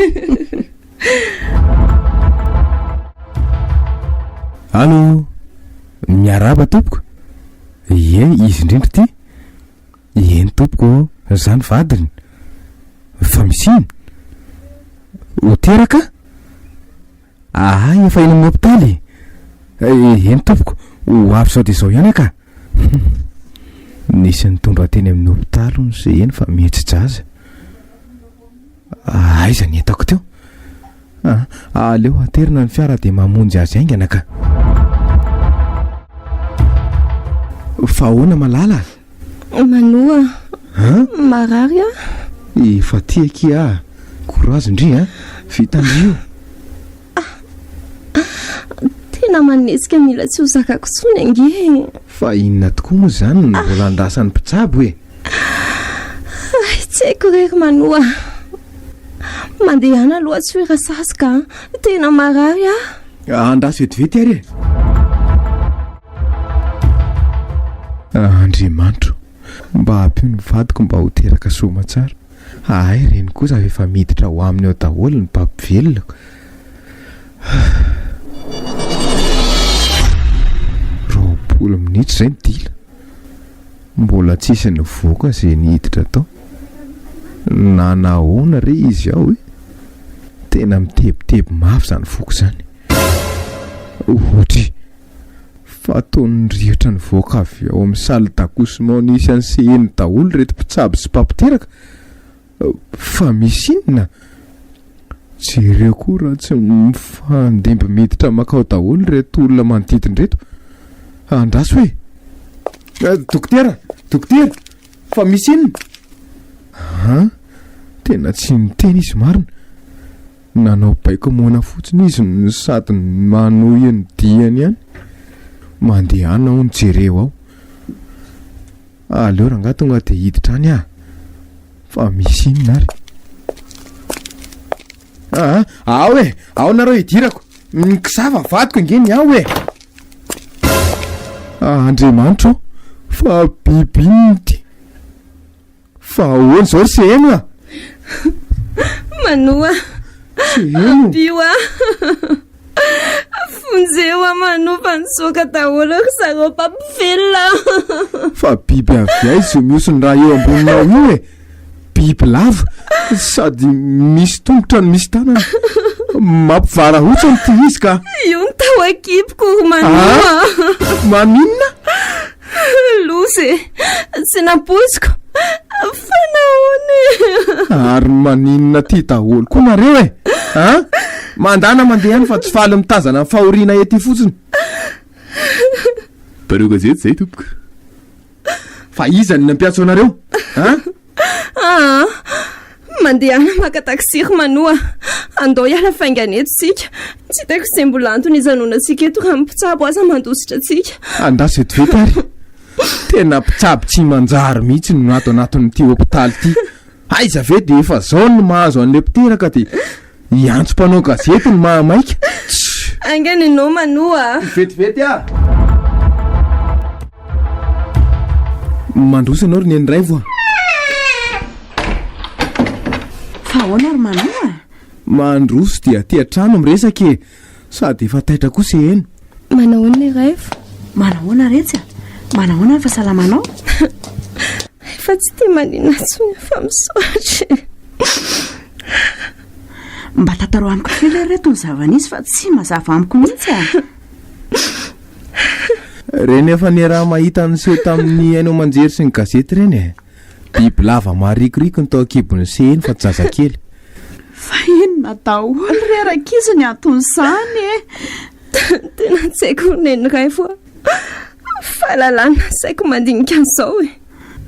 Allo, miaraba tompoko? Izy indrindra ty? Eny tompoko, zany vadiny. Fa misiny? Hoteraka? Efa eny amin'ny hôpitaly. Eny tompoko, ho avy sao dia izao ihany ka. nisy nitondra teny amin'ny hopitaly ny se eny fa mihetsitraza. Aiza ny etako teo? Aleo aterina ny fiara dia mamonjy azy aingana ka. Fa ahoana malala? Manoa. Marary a? Efa tiaky a. Courage indri vitandrio. Tena manesika mila tsy ho zakako tsony ange. Fa inona tokoa moa izany no mbola andrasan'ny mpitsabo e? Tsy haiko rery Manoa. Mandehana aloha tsy hoe rasasika. Tena marary a. Andraso vetivety ary e. Andriamanitro, mba ampio ny vadiko mba ho teraka soma tsara. Ay, reny kosa efa miditra ho aminy ao daholo ny mpampivelonako. Roapolo minitra izay ny dila. Mbola tsisy ny voaka izay niditra tao. Na nahoana re izy ao e. Tena mitebiteby mafy izany voaka izany. Ohatra fataon'ny rihotra ny voaka avy ao amin'ny salle d'accouchement nisy anseheny daholo reto mpitsabo sy mpampiteraka. Fa misy inona? Jereo koa raha tsy mifandimby miditra makao daholo reto olona manodidina reto. Andraso hoe dokotera, fa misy inona? Tena tsy miteny izy marina. Nanao baiko moana fotsiny izy ny sady manohy ny diany ihany. Mandehana ho ny jereo ao. Aleo rangaha tonga dia hiditra any aho. Fa misy inona ary? Ao e, ao nareo hidirako. Mikisava vadiko ingeny ao e. Andriamanitro, fa biby inty. Fa ahoana izao ry seheno a? Manoa. Seheno? Bio a. Fonjeo a Manoa fa nisoka daholo ry zareo mpampivelona. Fa biby avy aiza miosony raha eo amboninao io e? Biby lava sady misy tongotra ny misy tanana. Mampivara hotsy ny ty izy ka. Io ny tao akipiko Manoa. Maninona? Losy sy naposiko. Fa nahoana. Ary maninona ty daholo koa nareo e? Mandana mandeha fa tsy faly mitazana ny fahoriana ety fotsiny. Bareo gazety zay tompoko. Fa iza ny nampiatso anareo? Mandehana maka taksir Manoa. Andao hiala faingana eto sika. Tsy hitako izay mbola antony izanoana sika eto raha mpitsabo aza mandositra tsika. Andaso eto veto ary. Tena mpitsabo tsy manjary mihitsy no ato anatin'ity hopitaly ity. Aiza ve dia efa zao no mahazo an'ilay mpiteraka dia hiantso mpanao gazety ny mahamaika. Angany ianao Manoa. Vetivety a. Mandroso ianao ry neny raivo a. Fa ahoana ry Manoa? Mandroso dia aty an-trano miresaka e. Sady efa taitra kosa eny. Manahoana ny raivo? Manahoana retsy a? Manahoana ny fahasalamanao? Efa tsy tia manina tsony fa misaotra. Mba tantaro amiko kely reto ny zava-nisy fa tsy mazava amiko mihitsy a. Reny efa ny raha mahita nyseho tamin'ny hainao manjery sy ny gazety reny e. Biby lava marikoriko ny tao akibony seheny fa tsy zazakely. Fa inona daholo rerak'izy ny anton'izany e. Tena tsy haiko neny raivo. Fahalalana saiko mandinika an'izao e.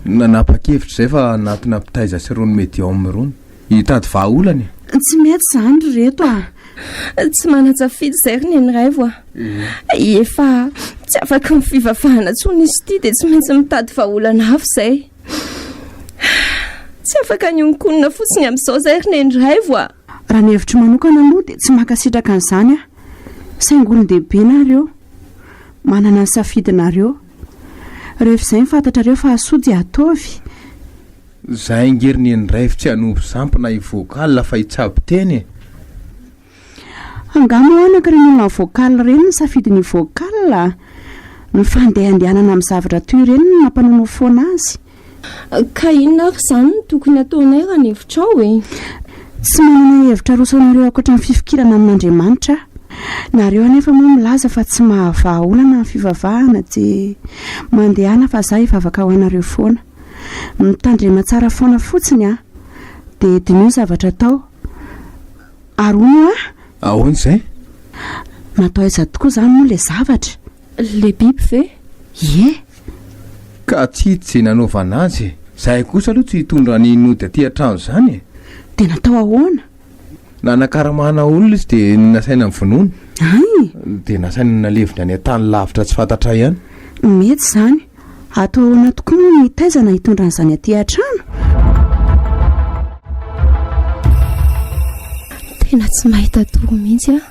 Nanapa-kevitra izay fa nampitaiza sy rony medium rony. Hitady vahaolany. Tsy mety izany ry reto a. Tsy manan-tsafidy izay ry neny raivo a. Efa tsy afaka ny fivavahana tsony izy ity dia tsy maintsy mitady vahaolana hafa izay. Tsy afaka ny onkonina fotsiny amin'izao izay ry neny raivo a. Raha ny hevitry manokana aloha dia tsy mankasitraka an'izany a. Saingon'ny-dehibe nareo. Manana ny safidinareo. Rehefa izay mifantatrareo fa asody ataovy. Zay ngeriny ny raivo tsy hanovo sampona ivokala fa hitsabo teny. Angamo anaka reny olona vokala reny ny safidiny vokala. Ny fandehandehanana amin'ny zavatra toy ireny no nampanono foana azy. Ka inona ry izany no tokony ataonay raha ny hevitrao e? Tsy manana hevitra rosanareo ankoatra ny fifikirana amin'Andriamanitra. nareo anefa moa milaza fa tsy mahavaolana ny fivavahana dia mandehana fa za hivavaka ho anareo foana mitandrema tsara foana fotsiny a dia dinio zavatra atao arono a ahoana izay natao aiza tokoa izany moa ilay zavatra le biby ve ie ka tsy hity izay nanaovana azy zahay kosa aloha tsy hitondra ny nody aty an-trano izany e dia natao ahoana nanakaramahana olona izy dia nasaina ny vonoana ay dia nasaina nalevina any an-tany lavitra tsy fantatra ihany mety izany atao ahoana tokoa moa ny taizana hitondran'izany aty an-trano tena tsy mahita toro mihitsy a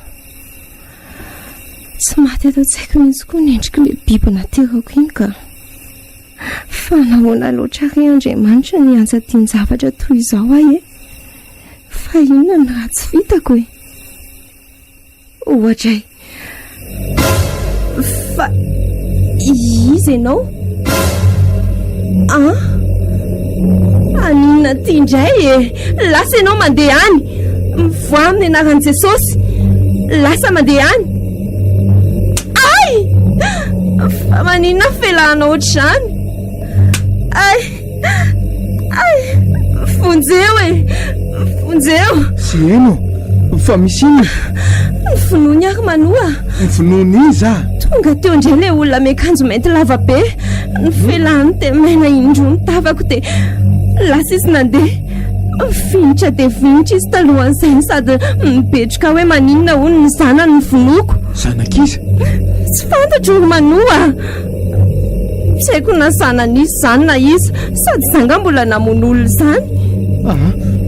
tsy maty atao tsy haiko mihitsy koa ny endriky le biby naterako iny ka fa nahoana loatra ry Andriamanitra ny anja tiany zavatra toy izao ahy e fa inona ny raha tsy vitako e ohatray fa izy ianao aninona ty indray e lasa ianao mandeha any mivoa amin'ny anaran'i Jesosy lasa mandeha any ay fa maninona felahana ohatr'izany ay fonjeo e fonjeo sy eno fa misy iny ny finoany ary manoa ny finoany iza tonga teo indray ilay olona miakanjo mainty lava be ny felahany temaina indro ny tavako dia lasa izy nandeha finitra dia vinitra izy talohan'izay sady mipetroka hoe maninona hono ny zanany ny vonoko zanak'iza tsy fantatro ry manoa tsy haiko na zanan'izy izany na izy sady zanga mbola namono olona izany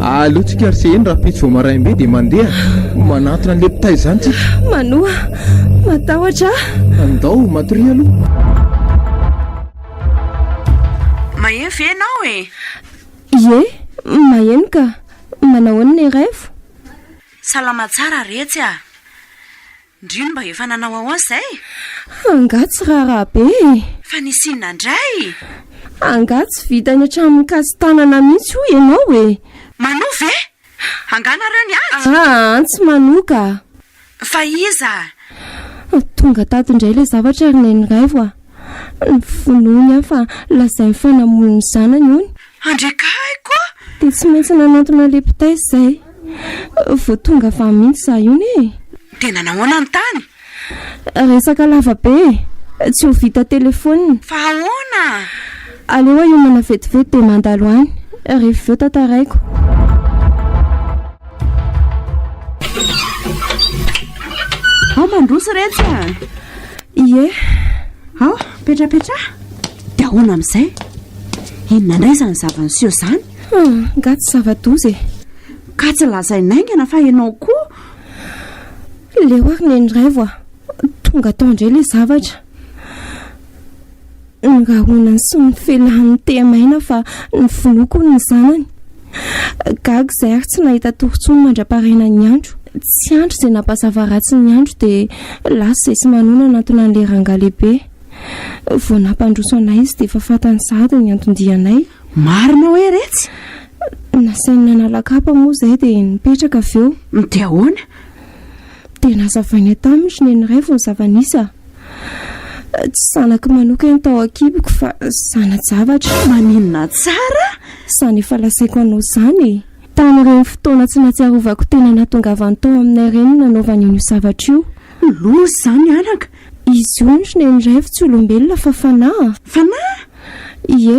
alohantsika ry se eny raha pitsy vao maraimbe dia mandeha manatona ny lepitay izany tsika manoa matahotra andao matory aloha mahevy ianao e ie maheno ka manahoana ny raivo salama tsara retsy a ndrino mba efa nanao ahoana izay angatsy raha be fa nisinona indray angatsy vitany hatramin'ny kasytanana mihitsy ho ianao e manova e anganareo ny azy tsy manoka fa iza tonga tato indray ilay zavatra ry neny raivo a ny finoany a fa lazay mifanamono ny zanany ony andrekaiko dia tsy maintsy nanantona lepitay izay vao tonga avy mihitsy za ony e dia nanahoana ny tany resaka lava be tsy ho vita telefonina fa ahoana aleo hiomana vetivety dia mandalo any rehefa veo tantaraiko ao mandroso retsy a ie ao petrapetra dia ahoana amin'izay inona indray izany zavaniseho izany ngatsy zava-doza e ka tsy lazainaingana fa ianao koa leo ary neny raivo a tonga tao indray ilay zavatra ngahonany sy ny felahany tehamaina fa ny vonoko ny zanany gaga izay ary tsy nahita torontsony mandra-paraina ny andro tsy andro izay nampazava ratsy ny andro dia lasa izay sy manona natona n'ilay ranga lehibe vao nampandroso anay izy dia efa fantany sady ny antondianay marina hoe retsy nasainy nanalakapa moa izay dia nipetraka avy eo dia ahoana dia nazavaina taminy neny raivo ny zava-nisa tsy zanaka manoka ny tao akiboko fa zanajavatra maninona tsara izany efa lasaiko anao izany tamin'ireny fotoana tsy natsiarovako tena natongavany tao aminay reny nanaovany io zavatra io lozy izany anaka izy io ny neny raivo tsy olombelona fa fanahy ie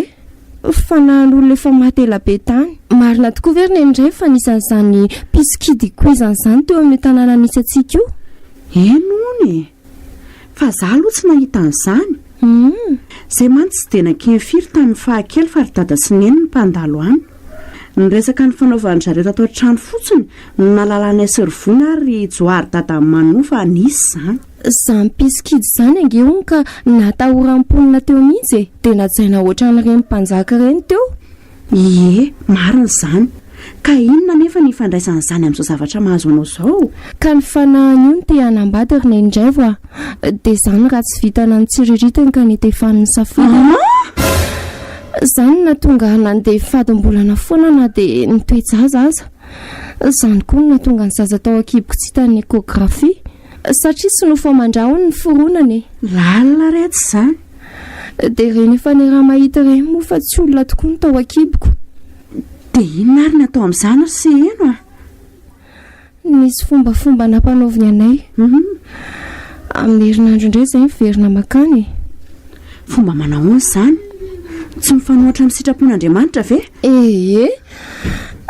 fanahin'olona efa maty ela be tany marina tokoa very neny raivo fa nisan'izany pisikidiko izan'izany teo amin'ny tanàna nisy atsika io enony fa za aloha tsy nahita an'izany izay mantsy tsy dia nankeny firy tamin'ny fahakely fa ry dada sy neny ny mpandalo any ny resaka ny fanaovan'ny zareo tatao trano fotsiny no nalalana syrivony ary joary dada manofa nisy izany izany pisikid izany angeony ka natahoram-ponina teo mihitsy e dia najaina ohatran'ireny mpanjaka ireny teo ie marina izany ka inona nefa ny fandraisan'izany amin'izao zavatra mahazo anao izao ka ny fanahiny io ny te hanambady ry nendraivo a dia izany raha tsy vitana ny tsiriritany ka netefan'ny safina izany na tonga nandeha fadimbolana foana na dia nitoejaza aza izany koa no natonga ny zaza tao akiboko tsy hitany ekografia satria sy no famandrahony ny foronany lalina rety izany dia reny efa ny raha mahita ireny moa fa tsy olona tokoa ny tao akiboko. dia inona ary natao amin'izany sy eno a? Nisy fombafomba nampanaoviny anay amin'ny herinandro indray izay miverina makany. Fomba manahoana izany? Tsy mifanohitra amin'ny sitrapon'Andriamanitra ve?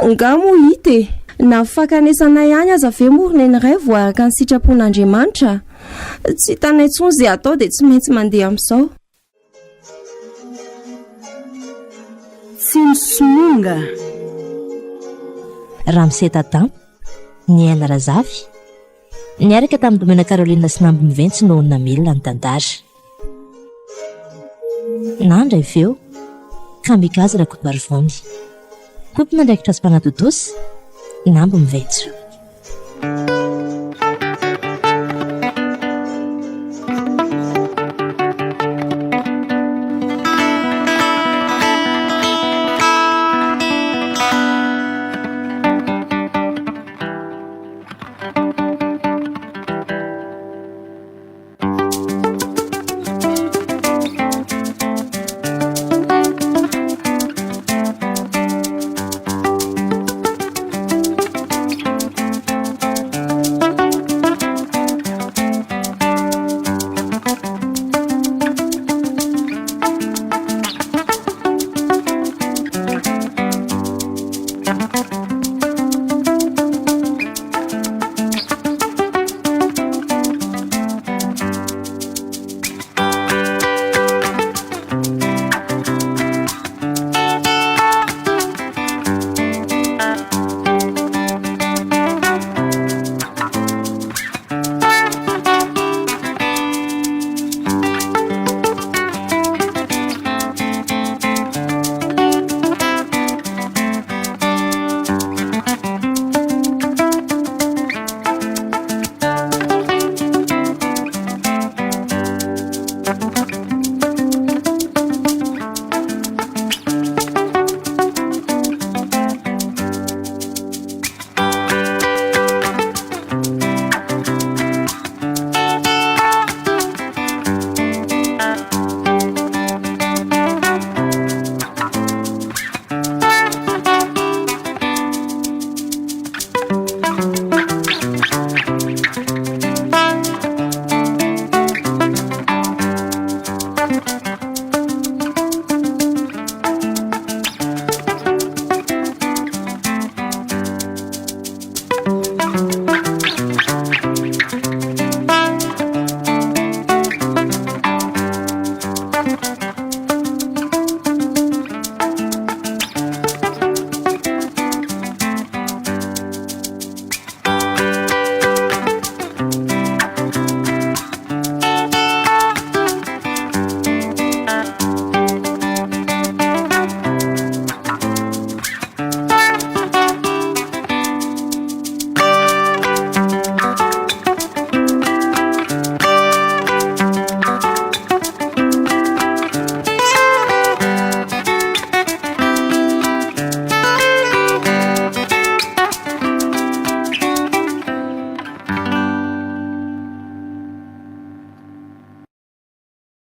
Nga moa hita e, na fakanesanay ihany aza ve morina eny iray voaraka ny sitrapon'Andriamanitra. Tsy hitanay intsony izay atao dia tsy maintsy mandeha amin'izao. Tsy misomonga. Ramose Tatan, ny Aina Razafy, niaraka tamin'ny Domena Karolina sy Namby Miventsy no namelona ny tantara. Nandra iveo ka mikazy Rakotomarivony. Kompona ndraikitra sy mpanatodosy Namby Miventsy.